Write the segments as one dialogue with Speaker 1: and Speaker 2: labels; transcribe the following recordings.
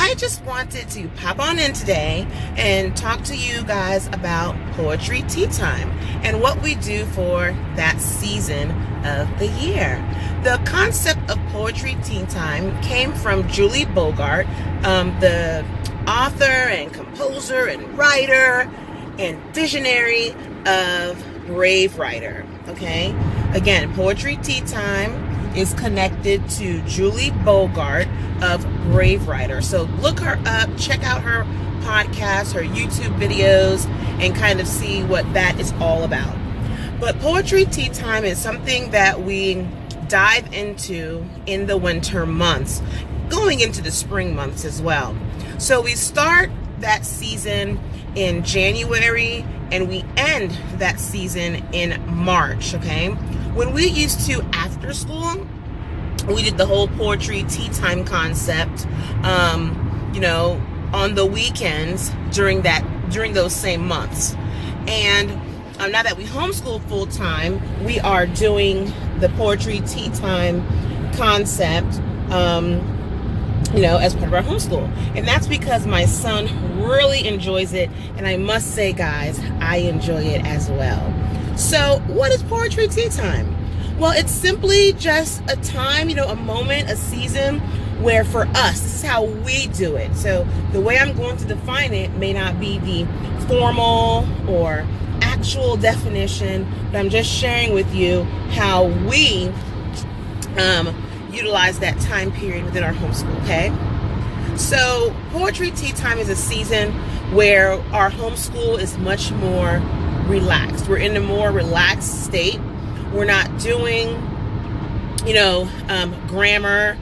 Speaker 1: I just wanted to pop on in today and talk to you guys about Poetry Tea Time and what we do for that season of the year. The concept of Poetry Tea Time came from Julie Bogart, the author and composer and writer and visionary of Brave Writer. Okay, again, Poetry Tea Time is connected to Julie Bogart of Brave Writer. So look her up, check out her podcast, her YouTube videos, and kind of see what that is all about. But Poetry Tea Time is something that we dive into in the winter months, going into the spring months as well. So we start that season in January and we end that season in March, okay? When we used to after school, we did the whole Poetry Tea Time concept, on the weekends during those same months. And now that we homeschool full time, we are doing the Poetry Tea Time concept, as part of our homeschool. And that's because my son really enjoys it. And I must say, guys, I enjoy it as well. So what is Poetry Tea Time? Well, it's simply just a time, a moment, a season where for us, this is how we do it. So the way I'm going to define it may not be the formal or actual definition, but I'm just sharing with you how we utilize that time period within our homeschool, okay? So Poetry Tea Time is a season where our homeschool is much more relaxed. We're in a more relaxed state. We're not doing, grammar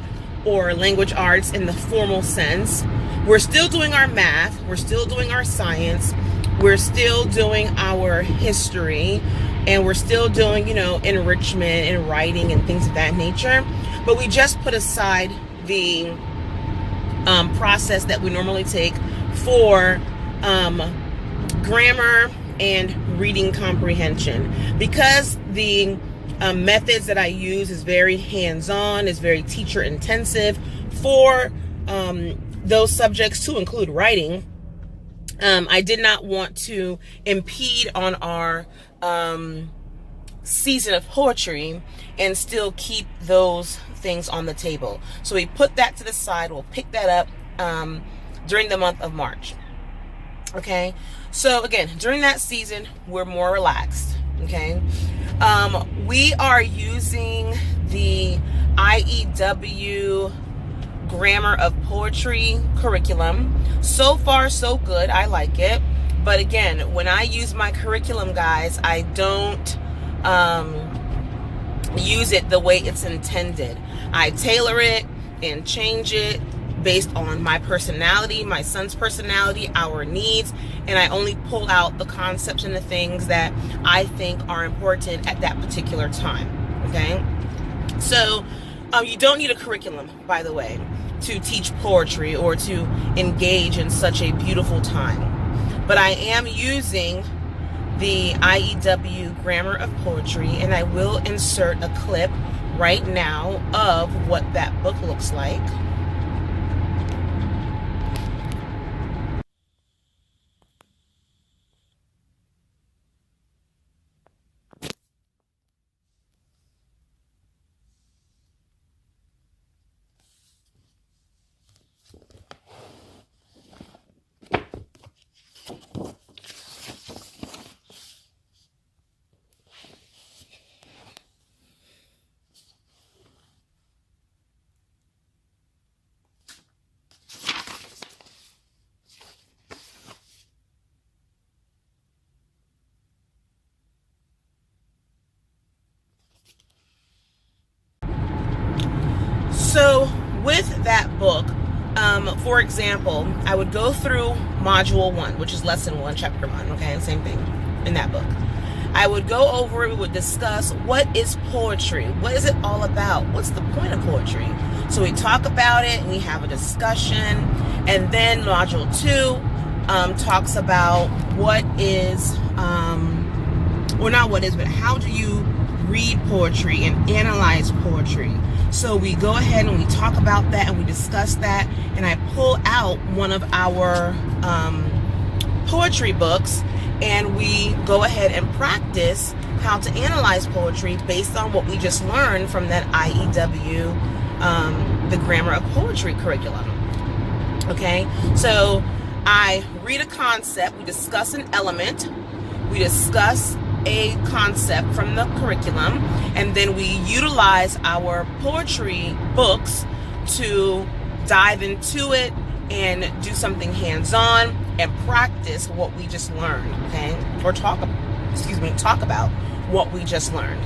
Speaker 1: or language arts in the formal sense. We're still doing our math. We're still doing our science. We're still doing our history. And we're still doing, enrichment and writing and things of that nature. But we just put aside the process that we normally take for grammar and reading comprehension, because the methods that I use is very hands-on, is very teacher intensive for those subjects, to include writing. I did not want to impede on our season of poetry and still keep those things on the table. So we put that to the side. We'll pick that up during the month of March. Okay, so again, during that season, we're more relaxed. Okay, we are using the IEW Grammar of Poetry curriculum. So far, so good. I like it. But again, when I use my curriculum, guys, I don't use it the way it's intended. I tailor it and change it based on my personality, my son's personality, our needs, and I only pull out the concepts and the things that I think are important at that particular time, okay? So you don't need a curriculum, by the way, to teach poetry or to engage in such a beautiful time. But I am using the IEW Grammar of Poetry, and I will insert a clip right now of what that book looks like. So with that book, for example, I would go through module 1, which is lesson 1, chapter 1, okay, same thing in that book. I would go over it, we would discuss what is poetry, what is it all about, what's the point of poetry. So we talk about it and we have a discussion, and then module 2 talks about what is, or not what is, but how do you read poetry and analyze poetry. So we go ahead and we talk about that and we discuss that, and I pull out one of our poetry books, and we go ahead and practice how to analyze poetry based on what we just learned from that IEW, the Grammar of Poetry curriculum. Okay, so I read a concept, we discuss an element, we discuss a concept from the curriculum, and then we utilize our poetry books to dive into it and do something hands-on and practice what we just learned, okay? Or talk about what we just learned.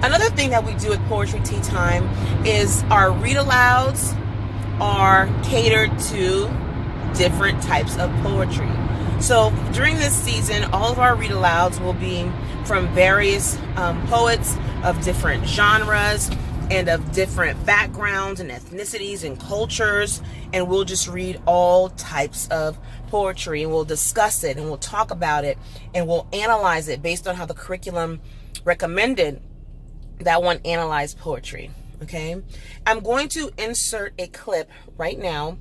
Speaker 1: Another thing that we do at Poetry Tea Time is our read-alouds are catered to different types of poetry. So during this season, all of our read-alouds will be from various poets of different genres and of different backgrounds and ethnicities and cultures, and we'll just read all types of poetry, and we'll discuss it, and we'll talk about it, and we'll analyze it based on how the curriculum recommended that one analyze poetry. Okay, I'm going to insert a clip right now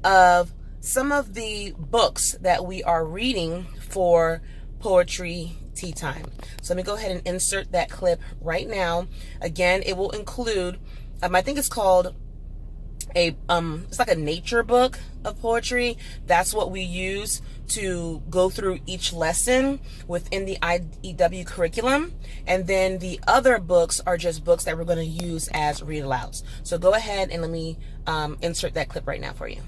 Speaker 1: of some of the books that we are reading for Poetry Tea Time. So let me go ahead and insert that clip right now. Again, it will include, I think it's called it's like a nature book of poetry. That's what we use to go through each lesson within the IEW curriculum. And then the other books are just books that we're going to use as read-alouds. So go ahead and let me insert that clip right now for you.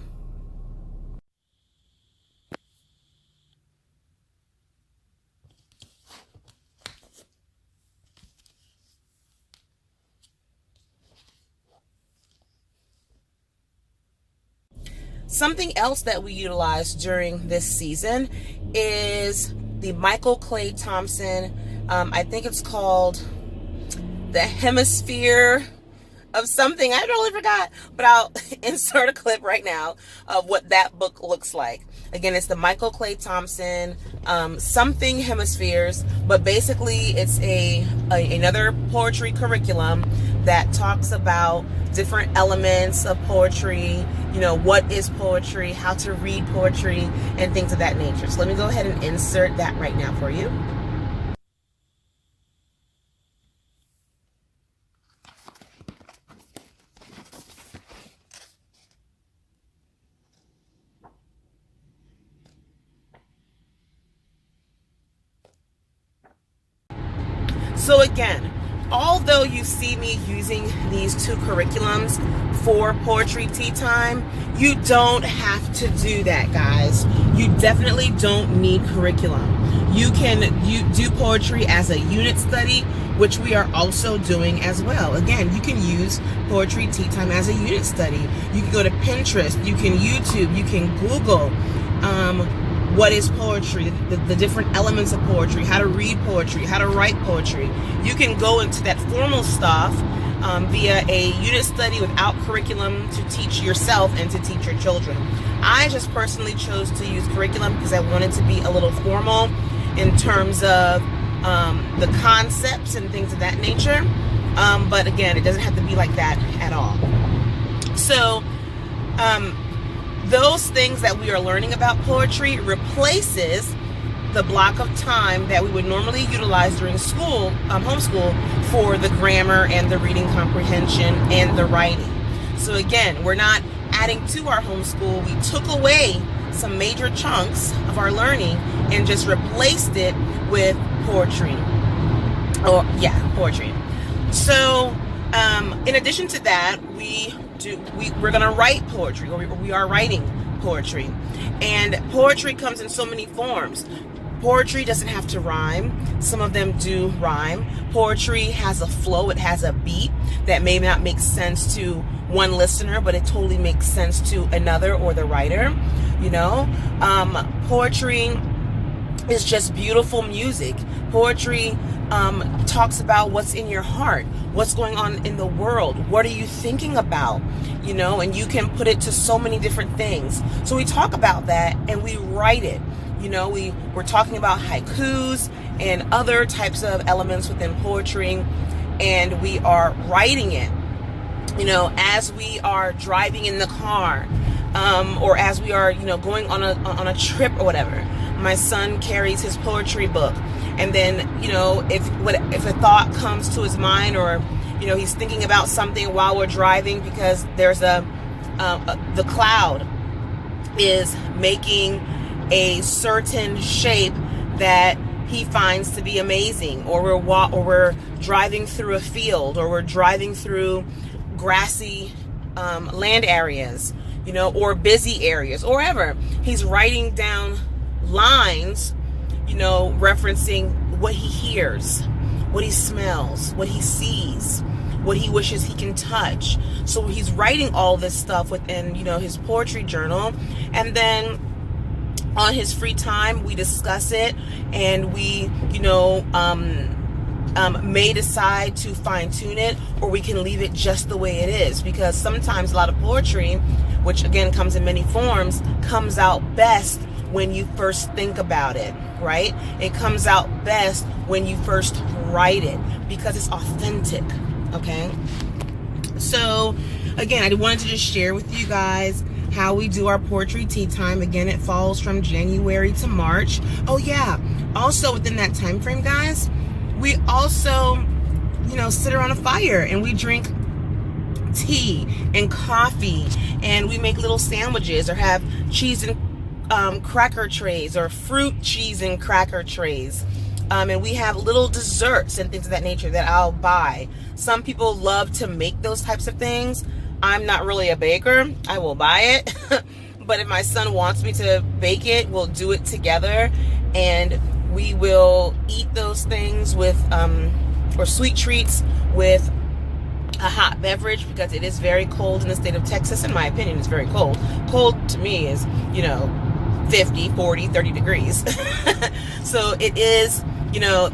Speaker 1: Something else that we utilize during this season is the Michael Clay Thompson, I think it's called The Hemisphere of something. I totally forgot, but I'll insert a clip right now of what that book looks like. Again, it's the Michael Clay Thompson, something hemispheres, but basically it's another poetry curriculum that talks about different elements of poetry, you know, what is poetry, how to read poetry, and things of that nature. So let me go ahead and insert that right now for you. So again, although you see me using these two curriculums for Poetry Tea Time, you don't have to do that, guys. You definitely don't need curriculum. You do poetry as a unit study, which we are also doing as well. Again, you can use Poetry Tea Time as a unit study. You can go to Pinterest, you can YouTube, you can Google what is poetry, the different elements of poetry, how to read poetry, how to write poetry. You can go into that formal stuff via a unit study without curriculum to teach yourself and to teach your children. I just personally chose to use curriculum because I wanted to be a little formal in terms of the concepts and things of that nature. But again, it doesn't have to be like that at all. So, those things that we are learning about poetry replaces the block of time that we would normally utilize during school, homeschool, for the grammar and the reading comprehension and the writing. So again, we're not adding to our homeschool. We took away some major chunks of our learning and just replaced it with poetry. Poetry. So in addition to that, we're going to write poetry, or we are writing poetry. And poetry comes in so many forms. Poetry doesn't have to rhyme. Some of them do rhyme. Poetry has a flow. It has a beat that may not make sense to one listener, but it totally makes sense to another or the writer. You know, poetry is just beautiful music. Poetry talks about what's in your heart, what's going on in the world, what are you thinking about, you know, and you can put it to so many different things. So we talk about that and we write it. You know, we're talking about haikus and other types of elements within poetry, and we are writing it, as we are driving in the car, or as we are, going on a trip or whatever. My son carries his poetry book, and then, if a thought comes to his mind, or, he's thinking about something while we're driving, because there's the cloud is making a certain shape that he finds to be amazing, or we're driving through a field, or we're driving through grassy land areas, or busy areas, or wherever. He's writing down lines, referencing what he hears, what he smells, what he sees, what he wishes he can touch. So he's writing all this stuff within, his poetry journal. And then on his free time, we discuss it, and we, may decide to fine tune it, or we can leave it just the way it is. Because sometimes a lot of poetry, which again comes in many forms, comes out best when you first think about it, right? It comes out best when you first write it, because it's authentic, okay? So again, I wanted to just share with you guys how we do our poetry tea time. Again, it falls from January to March. Oh yeah, also within that time frame, guys, we also, sit around a fire and we drink tea and coffee, and we make little sandwiches, or have cheese and cracker trays, or fruit, cheese, and cracker trays. And we have little desserts and things of that nature that I'll buy. Some people love to make those types of things. I'm not really a baker. I will buy it. But if my son wants me to bake it, we'll do it together. And we will eat those things with, or sweet treats with a hot beverage, because it is very cold in the state of Texas. In my opinion, it's very cold. Cold to me is, 50, 40, 30 degrees. So it is,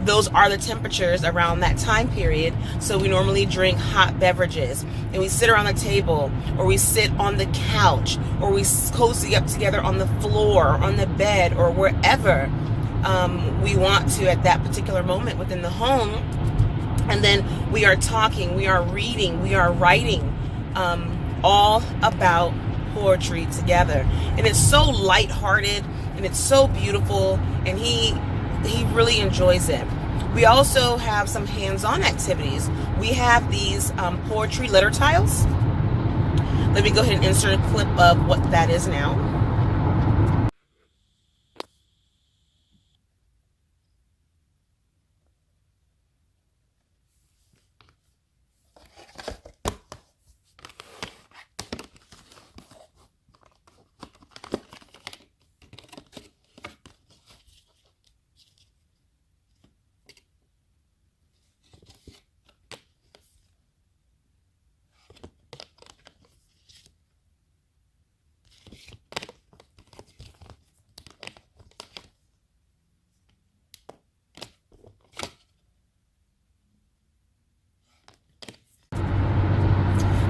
Speaker 1: those are the temperatures around that time period. So we normally drink hot beverages, and we sit around the table, or we sit on the couch, or we cozy up together on the floor, or on the bed, or wherever we want to at that particular moment within the home. And then we are talking, we are reading, we are writing, all about poetry together. And it's so lighthearted, and it's so beautiful, and he really enjoys it. We also have some hands-on activities. We have these poetry letter tiles. Let me go ahead and insert a clip of what that is now.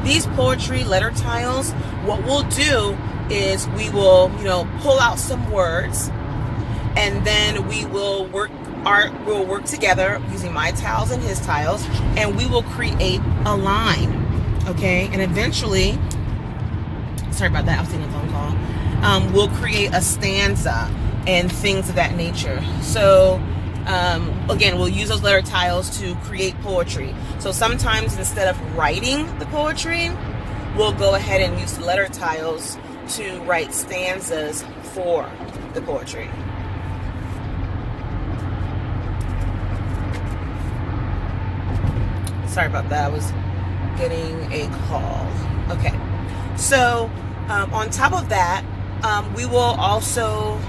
Speaker 1: These poetry letter tiles, what we'll do is we will, pull out some words, and then we will work together using my tiles and his tiles, and we will create a line, okay? And eventually, sorry about that, I was taking a phone call. We'll create a stanza and things of that nature. So again, we'll use those letter tiles to create poetry. So sometimes instead of writing the poetry, we'll go ahead and use the letter tiles to write stanzas for the poetry. Sorry about that, I was getting a call. Okay, so on top of that, we will also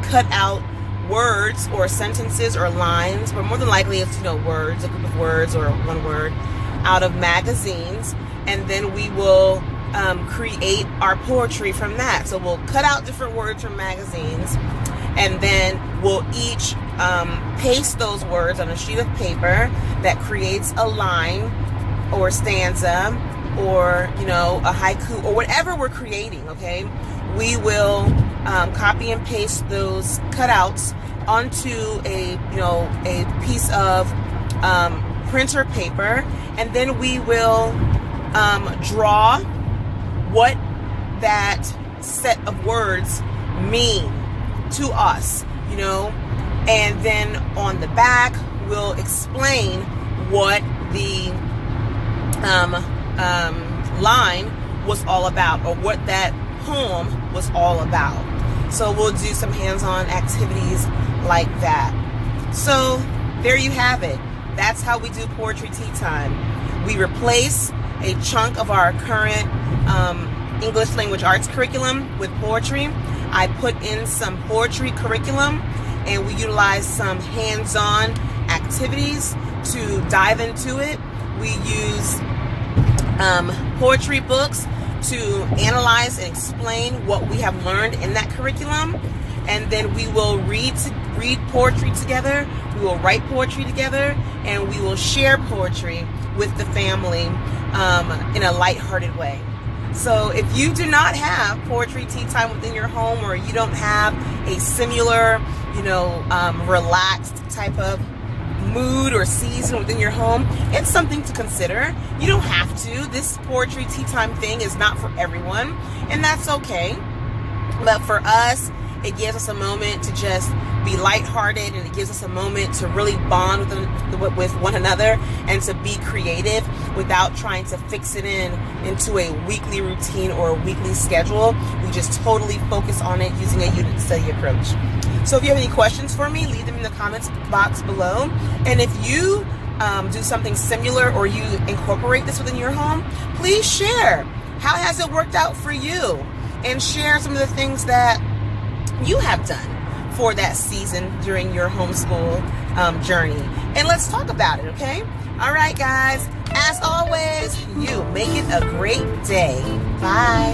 Speaker 1: cut out words or sentences or lines, but more than likely it's words, a group of words or one word, out of magazines, and then we will create our poetry from that. So we'll cut out different words from magazines, and then we'll each paste those words on a sheet of paper that creates a line or stanza, or a haiku, or whatever we're creating. Okay, we will copy and paste those cutouts onto a piece of printer paper, and then we will draw what that set of words mean to us, and then on the back we'll explain what the line was all about, or what that poem was all about. So we'll do some hands-on activities like that. So there you have it. That's how we do Poetry Tea Time. We replace a chunk of our current English language arts curriculum with poetry. I put in some poetry curriculum, and we utilize some hands-on activities to dive into it. We use poetry books to analyze and explain what we have learned in that curriculum, and then we will read poetry together, we will write poetry together, and we will share poetry with the family in a lighthearted way. So if you do not have Poetry Tea Time within your home, or you don't have a similar, relaxed type of mood or season within your home, it's something to consider. You don't have to. This Poetry Tea Time thing is not for everyone, and that's okay. But for us, it gives us a moment to just be lighthearted, and it gives us a moment to really bond with one another and to be creative without trying to fix it into a weekly routine or a weekly schedule. We just totally focus on it using a unit study approach. So if you have any questions for me, leave them in the comments box below. And if you do something similar, or you incorporate this within your home, please share. How has it worked out for you? And share some of the things that you have done for that season during your homeschool journey. And let's talk about it, okay? All right, guys. As always, you make it a great day. Bye.